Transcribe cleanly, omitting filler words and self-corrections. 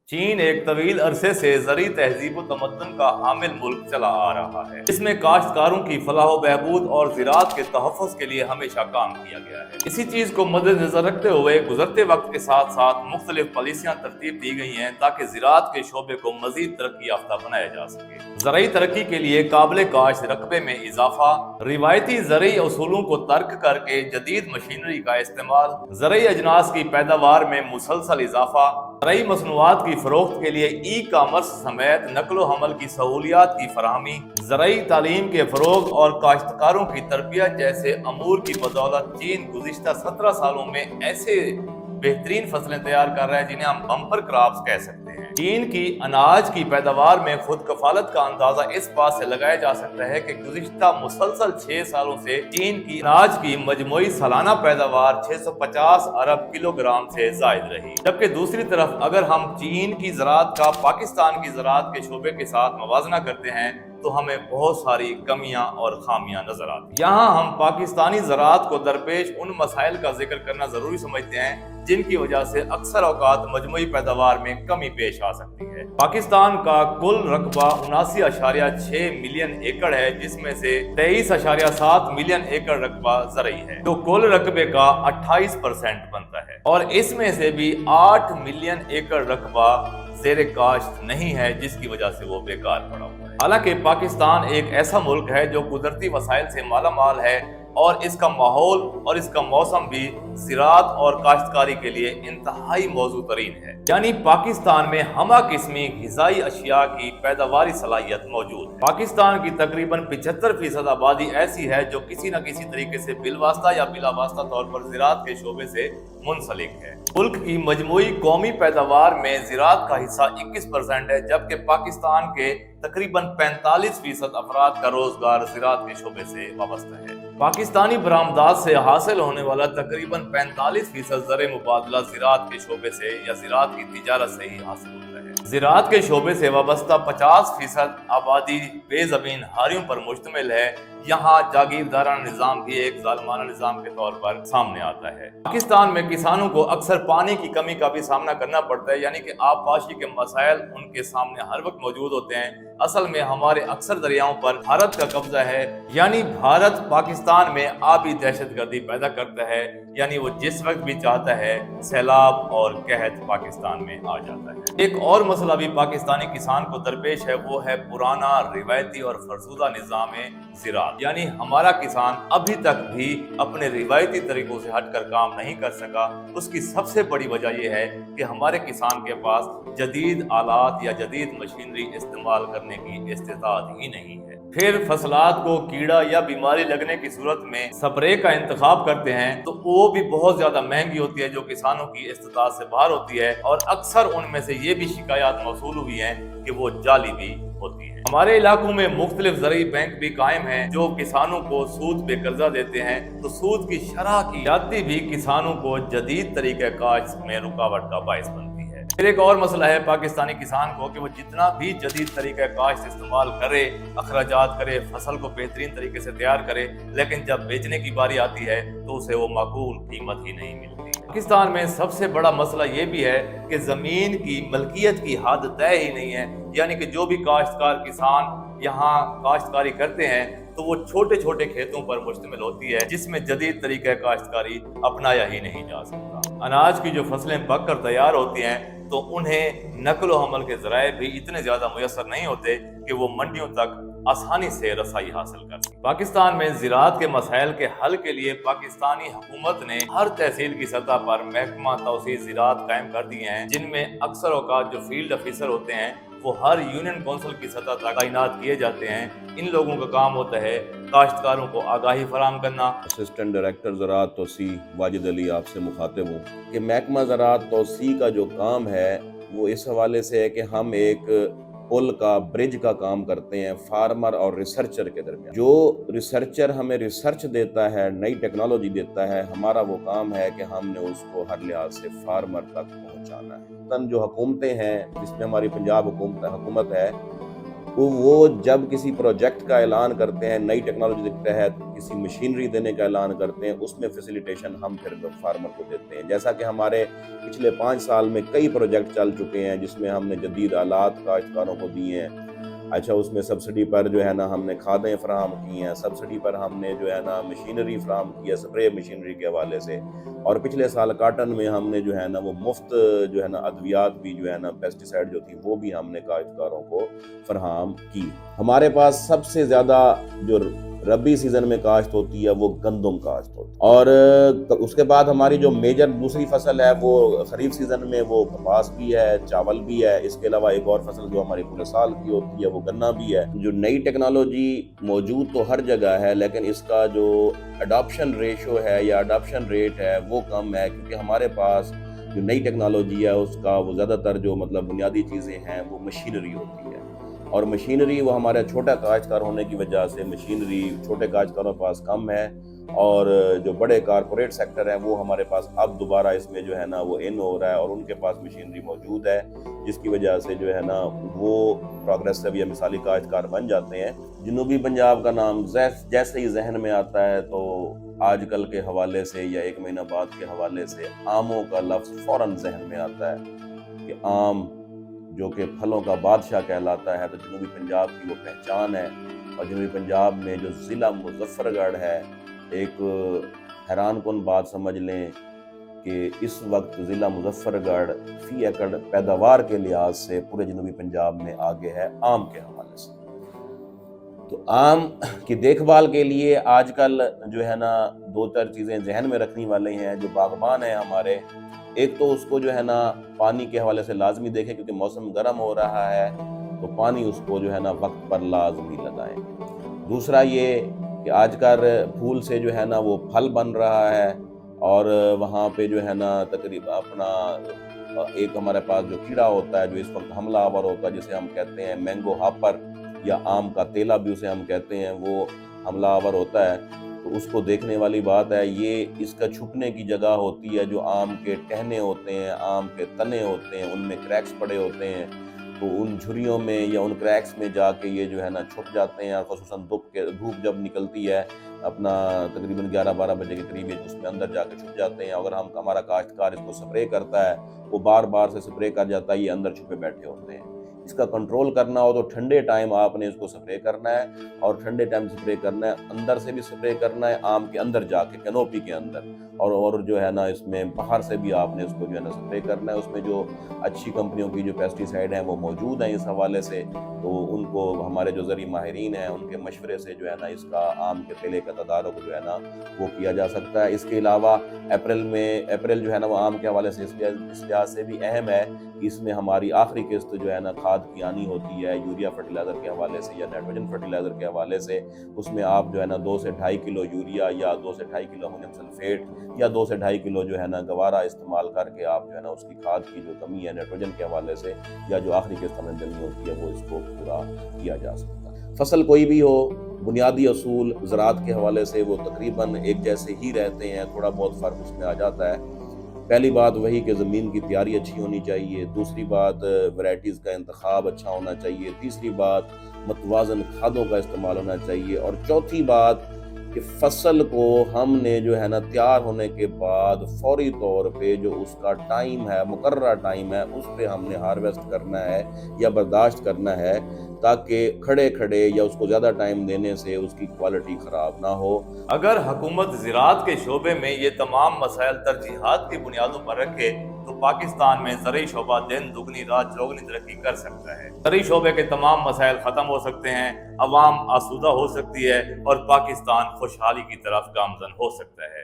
चीन एक तवील अरसे से ज़री तहजीब व तमद्दुन का हामिल मुल्क चला आ रहा है। इसमें काश्तकारों की फलाह व बहबूद और ज़राअत के तहफ़्फ़ुज़ के लिए हमेशा काम किया गया है। इसी चीज़ को मद्देनज़र रखते हुए गुज़रते वक्त के साथ साथ मुख्तलिफ पॉलिसियाँ तरतीब दी गई हैं ताकि ज़राअत के शोबे को मज़ीद तरक्की याफ्ता बनाया जा सके। ज़रई तरक्की के लिए काबिल काश्त रकबे में इजाफा, रिवायती ज़रई उसूलों को तर्क करके जदीद मशीनरी का इस्तेमाल, ज़रई अजनास की पैदावार में मुसलसल इजाफा, ज़रई मसनूआत की फरोख्त के लिए ई कामर्स समेत नकलो हमल की सहूलियात की फराहमी, ज़रई तालीम के फरोग और काश्तकारों की तरबियत जैसे अमूर की बदौलत चीन गुज़िश्ता 17 सालों में ऐसे बेहतरीन फसलें तैयार कर रहा है जिन्हें हम बम्पर क्रॉप्स कह सकते हैं। चीन की अनाज की पैदावार में खुद कफालत का अंदाजा इस बात से लगाया जा सकता है कि गुज़िश्ता मुसलसल 6 सालों से चीन की अनाज की मजमूई सालाना पैदावार 650 अरब किलोग्राम से जायद रही। जबकि दूसरी तरफ अगर हम चीन की ज़राअत का पाकिस्तान की ज़राअत के शोबे के साथ मवाजना करते हैं तो हमें बहुत सारी कमियां और खामियां नजर आती हैं। यहाँ हम पाकिस्तानी ज़राअत को दरपेश उन मसाइल का जिक्र करना जरूरी समझते हैं जिनकी वजह से अक्सर औकात मजमूई पैदावार में कमी पेश आ सकती है। पाकिस्तान का कुल रकबा 79.6 मिलियन एकड़ है, जिसमें से 23.7 मिलियन एकड़ रकबा ज़रई है जो कुल रकबे का 28% बनता है, और इसमें से भी 8 मिलियन एकड़ रकबा ज़ेर काश्त नहीं है, जिसकी वजह से वो बेकार पड़ा हुआ है। हालांकि पाकिस्तान एक ऐसा मुल्क है जो कुदरती वसाइल से मालामाल है और इसका माहौल और इसका मौसम भी ज़राअत और काश्तकारी के लिए इंतहाई मौजू तरीन है। यानी पाकिस्तान में हमा किस्मी ग़िज़ाई अशिया की पैदावारी सलाहियत मौजूद है। पाकिस्तान की तकरीबन 75% आबादी ऐसी है जो किसी न किसी तरीके से बिलवास्ता या बिलावास्ता तौर पर ज़राअत के शोबे से मुंसलिक है। मुल्क की मजमूई कौमी पैदावार में ज़राअत का हिस्सा 21% है, जबकि पाकिस्तान के तकरीबन 45% अफराद का रोजगार ज़राअत के शोबे से वाबस्ता है। पाकिस्तानी बरामदात से हासिल होने वाला तकरीबन 45% ज़र मुबादला ज़राअत के शोबे से या ज़राअत की तिजारत से ही हासिल होता है। ज़राअत के शोबे से वाबस्ता 50% आबादी बेज़मीन हारियों पर मुश्तमिल है। यहाँ जागीरदाराना निज़ाम भी एक ज़ालिमाना निज़ाम के तौर पर सामने आता है। पाकिस्तान में किसानों को अक्सर पानी की कमी का भी सामना करना पड़ता है, यानी कि आबपाशी के मसाइल उनके सामने हर वक्त मौजूद होते हैं। असल में हमारे अक्सर दरियाओं पर भारत का कब्जा है, यानी भारत पाकिस्तान में आबी दहशतगर्दी पैदा करता है, यानी वो जिस वक्त भी चाहता है सैलाब और कहत पाकिस्तान में आ जाता है। एक और मसला भी पाकिस्तानी किसान को दरपेश है, वो है पुराना रिवायती और फरसूदा निज़ाम ज़राअत। यानी हमारा किसान अभी तक भी अपने रिवायती तरीकों से हटकर काम नहीं कर सका। उसकी सबसे बड़ी वजह यह है कि हमारे किसान के पास जदीद आलात या जदीद मशीनरी इस्तेमाल करने की इस्तेताअत ही नहीं है। फिर फसलात को कीड़ा या बीमारी लगने की सूरत में स्प्रे का इंतखाब करते हैं तो वो भी बहुत ज्यादा महंगी होती है, जो किसानों की इस्तेताअत से बाहर होती है, और अक्सर उनमें से ये भी शिकायत मौसूल हुई हैं कि वो जाली भी होती है। हमारे इलाकों में मुख्तलिफ ज़रई बैंक भी कायम हैं जो किसानों को सूद पे कर्जा देते हैं, तो सूद की शरह की ज्यादती भी किसानों को जदीद तरीके काश्त में रुकावट का बायस बनती है। फिर एक और मसला है पाकिस्तानी किसान को कि वो जितना भी जदीद तरीके काश्त इस्तेमाल करे, अखराजात करे, फसल को बेहतरीन तरीके से तैयार करे, लेकिन जब बेचने की बारी आती है तो उसे वो माकूल कीमत ही नहीं मिलती। पाकिस्तान में सबसे बड़ा मसला ये भी है कि जमीन की मलकियत की हद तय ही नहीं है, यानी कि जो भी काश्तकार किसान यहाँ काश्तकारी करते हैं तो वो छोटे छोटे खेतों पर मुश्तमिल होती है, जिसमें जदीद तरीका काश्तकारी अपनाया ही नहीं जा सकता। अनाज की जो फसलें पक कर तैयार होती हैं तो उन्हें नकलो हमल के ज़राए भी इतने ज़्यादा मुयसर नहीं होते कि वो मंडियों तक आसानी से रसाई हासिल कर सके। पाकिस्तान में ज़राअत के मसाइल के हल के लिए पाकिस्तानी हुकूमत ने हर तहसील की सतह पर महकमा तौसीर ज़राअत कायम कर दिए हैं, जिनमें अक्सर औकात जो फील्ड ऑफिसर होते हैं वो हर यूनियन कौंसिल की सतह तक तैनात किए जाते हैं। इन लोगों का काम होता है काश्तकारों को आगाही फराहम करना। असिस्टेंट डायरेक्टर ज़राअत तौसी वाजिद अली आपसे मुखातिब हूँ कि महकमा ज़राअत तौसी का जो काम है वो इस हवाले से है कि हम एक पुल का ब्रिज का काम करते हैं फार्मर और रिसर्चर के दरमियान। जो रिसर्चर हमें रिसर्च देता है, नई टेक्नोलॉजी देता है, हमारा वो काम है कि हमने उसको हर लिहाज से फार्मर तक पहुंचाना है। जो हुकूमतें हैं जिसमें हमारी पंजाब हुकूमत है وہ جب کسی پروجیکٹ کا اعلان کرتے ہیں، نئی ٹیکنالوجی کے تحت کسی مشینری دینے کا اعلان کرتے ہیں، اس میں فیسیلیٹیشن ہم پھر فارمر کو دیتے ہیں. جیسا کہ ہمارے پچھلے 5 سال میں کئی پروجیکٹ چل چکے ہیں جس میں ہم نے جدید آلات کاشتکاروں کو دیے ہیں. اچھا، اس میں سبسڈی پر جو ہے نا ہم نے کھادیں فراہم کی ہیں، سبسڈی پر ہم نے جو ہے نا مشینری فراہم کی ہے سپرے مشینری کے حوالے سے، اور پچھلے سال کاٹن میں ہم نے جو ہے نا وہ مفت جو ہے نا ادویات بھی جو ہے نا پیسٹیسائڈ جو تھی وہ بھی ہم نے کاشتکاروں کو فراہم کی. ہمارے پاس سب سے زیادہ جو ربی سیزن میں کاشت ہوتی ہے وہ گندم کاشت ہوتی ہے، اور اس کے بعد ہماری جو میجر دوسری فصل ہے وہ خریف سیزن میں وہ کپاس بھی ہے، چاول بھی ہے. اس کے علاوہ ایک اور فصل جو ہماری پورے سال کی ہوتی ہے وہ گنا بھی ہے. جو نئی ٹیکنالوجی موجود تو ہر جگہ ہے، لیکن اس کا جو اڈاپشن ریشو ہے یا اڈاپشن ریٹ ہے وہ کم ہے، کیونکہ ہمارے پاس جو نئی ٹیکنالوجی ہے اس کا وہ زیادہ تر جو مطلب بنیادی چیزیں ہیں وہ مشینری ہوتی ہے، اور مشینری وہ ہمارے چھوٹا کاشتکار ہونے کی وجہ سے مشینری چھوٹے کاشتکاروں کے پاس کم ہے، اور جو بڑے کارپوریٹ سیکٹر ہیں وہ ہمارے پاس اب دوبارہ اس میں جو ہے نا وہ ان ہو رہا ہے، اور ان کے پاس مشینری موجود ہے، جس کی وجہ سے جو ہے نا وہ پروگریسو یا مثالی کاشتکار بن جاتے ہیں. جنوبی پنجاب کا نام جیسے ہی ذہن میں آتا ہے تو آج کل کے حوالے سے یا 1 مہینہ بعد کے حوالے سے آموں کا لفظ فوراً ذہن میں آتا ہے کہ آم جو کہ پھلوں کا بادشاہ کہلاتا ہے تو جنوبی پنجاب کی وہ پہچان ہے. اور جنوبی پنجاب میں جو ضلع مظفر گڑھ ہے، ایک حیران کن بات سمجھ لیں کہ اس وقت ضلع مظفر گڑھ فی ایکڑ پیداوار کے لحاظ سے پورے جنوبی پنجاب میں آگے ہے آم کے حوالے سے. تو آم کی دیکھ بھال کے لیے آج کل جو ہے نا 2-4 چیزیں ذہن میں رکھنے والے ہیں. جو باغبان ہیں ہمارے، ایک تو اس کو جو ہے نا پانی کے حوالے سے لازمی دیکھیں، کیونکہ موسم گرم ہو رہا ہے تو پانی اس کو جو ہے نا وقت پر لازمی لگائیں. دوسرا یہ کہ آج کل پھول سے جو ہے نا وہ پھل بن رہا ہے، اور وہاں پہ جو ہے نا تقریباً اپنا ایک ہمارے پاس جو کیڑا ہوتا ہے جو اس وقت حملہ آور ہوتا ہے جسے ہم کہتے ہیں مینگو ہاپر یا آم کا تیلا بھی اسے ہم کہتے ہیں، وہ حملہ آور ہوتا ہے. تو اس کو دیکھنے والی بات ہے، یہ اس کا چھپنے کی جگہ ہوتی ہے. جو آم کے ٹہنے ہوتے ہیں، آم کے تنے ہوتے ہیں، ان میں کریکس پڑے ہوتے ہیں، تو ان جھریوں میں یا ان کریکس میں جا کے یہ جو ہے نا چھپ جاتے ہیں، اور خصوصاً دھوپ جب نکلتی ہے اپنا تقریباً 11-12 بجے کے قریب اس میں اندر جا کے چھپ جاتے ہیں. اگر ہمارا کاشتکار اس کو سپرے کرتا ہے، وہ بار بار سے سپرے کر جاتا ہے، یہ اندر چھپے بیٹھے ہوتے ہیں. اس کا کنٹرول کرنا ہو تو ٹھنڈے ٹائم آپ نے اس کو سپرے کرنا ہے، اور ٹھنڈے ٹائم سپرے کرنا ہے، اندر سے بھی سپرے کرنا ہے، آم کے اندر جا کے کینوپی کے اندر، اور جو ہے نا اس میں باہر سے بھی آپ نے اس کو جو ہے نا سپرے کرنا ہے. اس میں جو اچھی کمپنیوں کی جو پیسٹی سائڈ ہیں وہ موجود ہیں اس حوالے سے، تو ان کو ہمارے جو زرعی ماہرین ہیں ان کے مشورے سے جو ہے نا اس کا آم کے تیلے کا تدارک جو ہے نا وہ کیا جا سکتا ہے. اس کے علاوہ اپریل جو ہے نا وہ آم کے حوالے سے اس لحاظ سے بھی اہم ہے کہ اس میں ہماری آخری قسط جو ہے نا کھاد کی آنی ہوتی ہے یوریا فرٹیلائزر کے حوالے سے یا نائٹروجن فرٹیلائزر کے حوالے سے. اس میں آپ جو ہے نا 2 سے 2.5 کلو یوریا یا 2 سے 2.5 کلو امونیم سلفیٹ یا 2 سے 2.5 کلو جو ہے نا گوارا استعمال کر کے آپ جو ہے نا اس کی کھاد کی جو کمی ہے نائٹروجن کے حوالے سے یا جو آخری قسط ہمیں دینی ہوتی ہے وہ اس کو پورا کیا جا سکتا ہے. فصل کوئی بھی ہو، بنیادی اصول زراعت کے حوالے سے وہ تقریباً ایک جیسے ہی رہتے ہیں، تھوڑا بہت فرق اس میں آ جاتا ہے. پہلی بات وہی کہ زمین کی تیاری اچھی ہونی چاہیے، دوسری بات ورائٹیز کا انتخاب اچھا ہونا چاہیے، تیسری بات متوازن کھادوں کا استعمال ہونا چاہیے، اور چوتھی بات کہ فصل کو ہم نے جو ہے نا تیار ہونے کے بعد فوری طور پہ جو اس کا ٹائم ہے، مقررہ ٹائم ہے، اس پہ ہم نے ہارویسٹ کرنا ہے یا برداشت کرنا ہے، تاکہ کھڑے یا اس کو زیادہ ٹائم دینے سے اس کی کوالٹی خراب نہ ہو. اگر حکومت زراعت کے شعبے میں یہ تمام مسائل ترجیحات کی بنیادوں پر رکھے تو پاکستان میں زرعی شعبہ دن دگنی رات چوگنی ترقی کر سکتا ہے. زرعی شعبے کے تمام مسائل ختم ہو سکتے ہیں، عوام آسودہ ہو سکتی ہے، اور پاکستان خوشحالی کی طرف گامزن ہو سکتا ہے.